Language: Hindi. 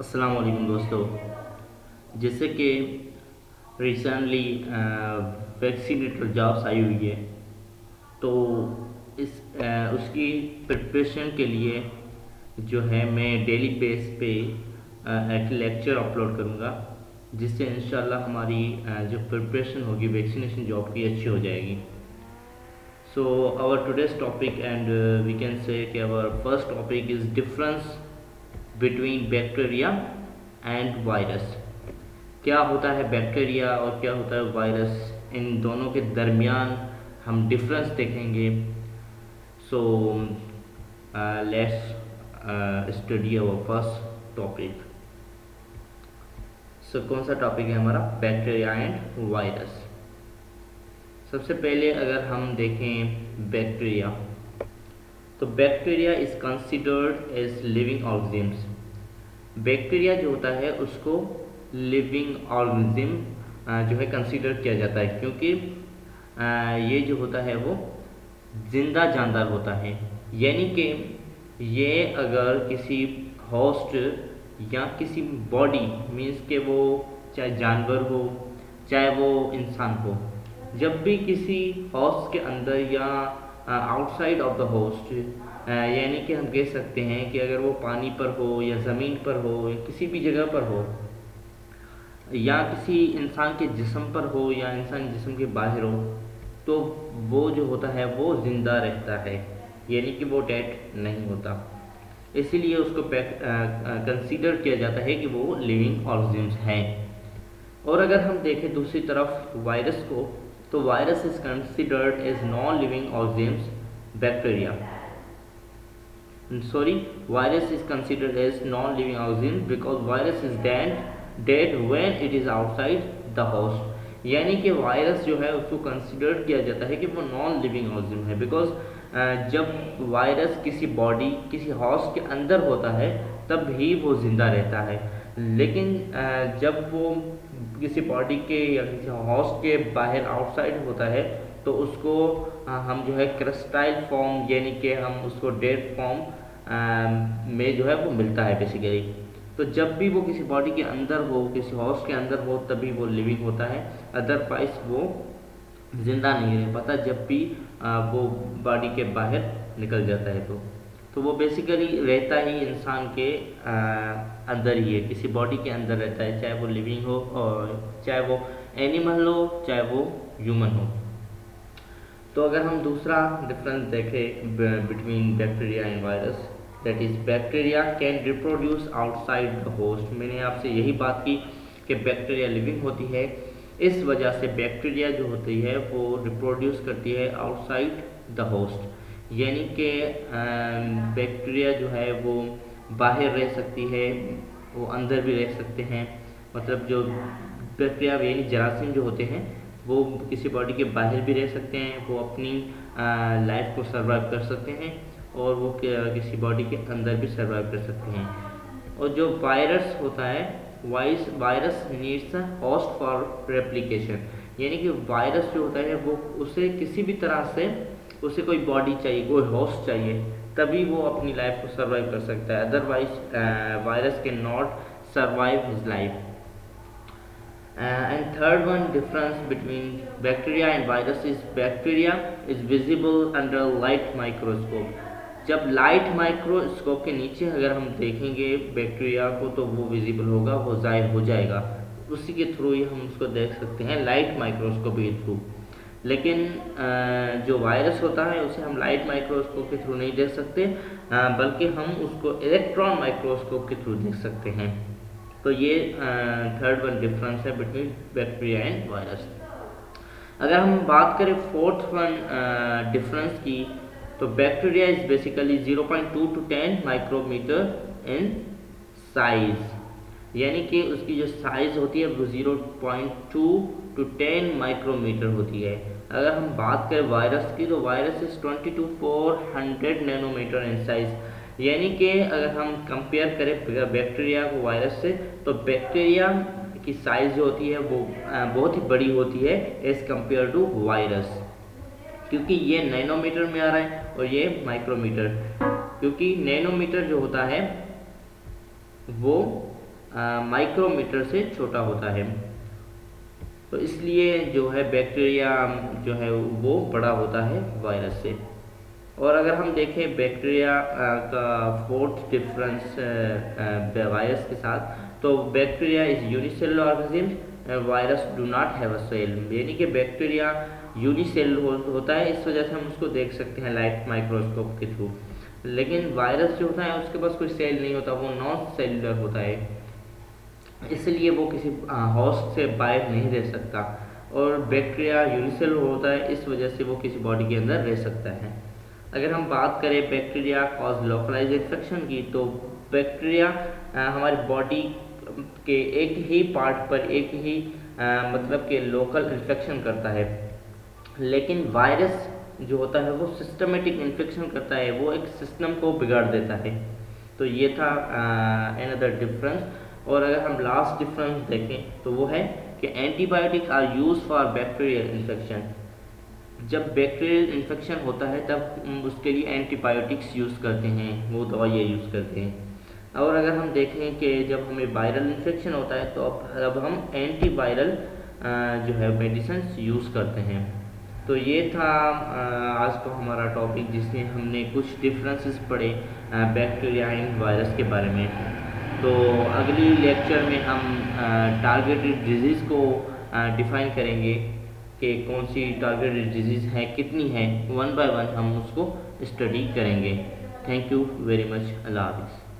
अस्सलाम वालेकुम दोस्तों। जैसे कि रिसेंटली वैक्सीनेटर जॉब्स आई हुई है, तो उसकी प्रिपरेशन के लिए जो है मैं डेली बेस पे एक लेक्चर अपलोड करूँगा, जिससे इंशाल्लाह हमारी जो प्रिपरेशन होगी वैक्सीनेशन जॉब की अच्छी हो जाएगी। So our today's topic and we can say कि our first topic is difference between bacteria and virus. क्या होता है बैक्टीरिया और क्या होता है वायरस, इन दोनों के दरमियान हम डिफरेंस देखेंगे। So let's study our first topic. So कौन सा टॉपिक है हमारा? Bacteria and virus. सबसे पहले अगर हम देखें बैक्टीरिया, तो bacteria is considered as living organisms. Bacteria जो होता है उसको लिविंग ऑर्गेनिज्म जो है कंसीडर किया जाता है, क्योंकि ये जो होता है वो जिंदा जानदार होता है। यानी कि ये अगर किसी होस्ट या किसी बॉडी मीन्स के वो चाहे जानवर हो चाहे वो इंसान हो, जब भी किसी होस्ट के अंदर या आउटसाइड ऑफ द होस्ट, यानी कि हम कह सकते हैं कि अगर वो पानी पर हो या ज़मीन पर हो या किसी भी जगह पर हो या किसी इंसान के जिस्म पर हो या इंसान जिस्म के बाहर हो, तो वो जो होता है वो ज़िंदा रहता है, यानी कि वो डेड नहीं होता। इसीलिए उसको कंसीडर किया जाता है कि वो लिविंग ऑर्गेनिम्स हैं। और अगर हम देखें दूसरी तरफ वायरस को, तो virus is considered as non living organisms bacteria. Virus is considered as non-living organism because virus is dead when it is outside the host. यानी कि वायरस जो है उसको कंसिडर किया जाता है कि वो नॉन लिविंग ऑर्गेनिज्म है, बिकॉज जब वायरस किसी बॉडी किसी हॉस्ट के अंदर होता है तब ही वो जिंदा रहता है। लेकिन जब वो किसी बॉडी के या किसी हॉस्ट के बाहर आउटसाइड होता है तो उसको हम जो है क्रिस्टाइल फॉर्म, यानी कि हम उसको डेड फॉर्म में जो है वो मिलता है बेसिकली। तो जब भी वो किसी बॉडी के अंदर हो, किसी हॉस्ट के अंदर हो, तभी वो लिविंग होता है, अदरवाइज वो जिंदा नहीं रह पाता जब भी वो बॉडी के बाहर निकल जाता है। तो वो बेसिकली रहता ही इंसान के अंदर ही है, किसी बॉडी के अंदर रहता है, चाहे वो लिविंग हो और चाहे वो एनिमल हो चाहे वो ह्यूमन हो। तो अगर हम दूसरा डिफरेंस देखें between bacteria and virus, that is bacteria can reproduce outside the host. मैंने आपसे यही बात की कि बैक्टीरिया लिविंग होती है, इस वजह से बैक्टीरिया जो होती है वो रिप्रोड्यूस करती है आउटसाइड द होस्ट। यानी कि बैक्टीरिया जो है वो बाहर रह सकती है, वो अंदर भी रह सकते हैं। मतलब जो बैक्टीरिया यानी जरासीम जो होते हैं वो किसी बॉडी के बाहर भी रह सकते हैं, वो अपनी लाइफ को सर्वाइव कर सकते हैं, और वो किसी बॉडी के अंदर भी सर्वाइव कर सकते हैं। और जो वायरस होता है, virus needs a host for replication. यानी कि वायरस जो होता है वो उसे किसी भी तरह से उसे कोई बॉडी चाहिए, कोई होस्ट चाहिए, तभी वो अपनी लाइफ को सर्वाइव कर सकता है, otherwise virus can not survive his life. And third one difference between bacteria and virus is bacteria is visible under light microscope. जब लाइट माइक्रोस्कोप के नीचे अगर हम देखेंगे बैक्टीरिया को तो वो विजिबल होगा, वो जाहिर हो जाएगा, उसी के थ्रू ही हम उसको देख सकते हैं, लाइट माइक्रोस्कोप के थ्रू। लेकिन जो वायरस होता है उसे हम लाइट माइक्रोस्कोप के थ्रू नहीं देख सकते, बल्कि हम उसको इलेक्ट्रॉन माइक्रोस्कोप के थ्रू देख सकते हैं। तो ये थर्ड वन डिफरेंस है बिटवीन बैक्टीरिया एंड वायरस। अगर हम बात करें फोर्थ वन डिफरेंस की, तो bacteria is basically 0.2 to 10 micrometre in size. यानी कि उसकी जो साइज होती है वो 0.2 to 10 माइक्रोमीटर होती है। अगर हम बात करें वायरस की, तो virus is 20 to 400 nanometre in size. यानी कि अगर हम कंपेयर करें बैक्टीरिया को वायरस से, तो बैक्टीरिया की साइज जो होती है वो बहुत ही बड़ी होती है एज कंपेयर टू वायरस, क्योंकि ये नैनोमीटर में आ रहा है और ये माइक्रोमीटर। क्योंकि नैनोमीटर जो होता है वो माइक्रोमीटर से छोटा होता है। तो इसलिए जो है बैक्टीरिया जो है वो बड़ा होता है वायरस से। और अगर हम देखें बैक्टीरिया का फोर्थ डिफरेंस वायरस के साथ, तो bacteria is unicellular organism, virus do not have a cell. यानी कि बैक्टीरिया यूनिसेलुलर होता है, इस वजह से हम उसको देख सकते हैं लाइट माइक्रोस्कोप के थ्रू। लेकिन वायरस जो होता है उसके पास कोई सेल नहीं होता, वो नॉन सेलुलर होता है, इसलिए वो किसी होस्ट से बाहर नहीं रह सकता। और बैक्टीरिया यूनिसेलुलर होता है, इस वजह से वो किसी बॉडी के अंदर रह सकता है। अगर हम बात करें बैक्टीरिया कॉज लोकलाइज इन्फेक्शन की, तो बैक्टीरिया हमारी बॉडी के एक ही पार्ट पर एक ही मतलब के लोकल इन्फेक्शन करता है। लेकिन वायरस जो होता है वो सिस्टमेटिक इन्फेक्शन करता है, वो एक सिस्टम को बिगाड़ देता है। तो ये था अनदर डिफरेंस। और अगर हम लास्ट डिफरेंस देखें तो वो है कि antibiotic are use for bacterial infection. जब बैक्टीरियल इन्फेक्शन होता है तब हम उसके लिए एंटीबायोटिक्स यूज़ करते हैं, वो दवाइयाँ यूज़ करते हैं। और अगर हम देखें कि जब हमें वायरल इन्फेक्शन होता है तो अब हम एंटीवायरल जो है मेडिसिन यूज़ करते हैं। तो ये था आज का हमारा टॉपिक, जिसमें हमने कुछ डिफरेंसेस पढ़े बैक्टीरिया एंड वायरस के बारे में। तो अगली लेक्चर में हम टारगेटेड डिजीज़ को डिफ़ाइन करेंगे कि कौन सी टारगेटेड डिजीज़ है, कितनी है, वन बाय वन हम उसको स्टडी करेंगे। Thank you very much. अल्लाह हाफिज़।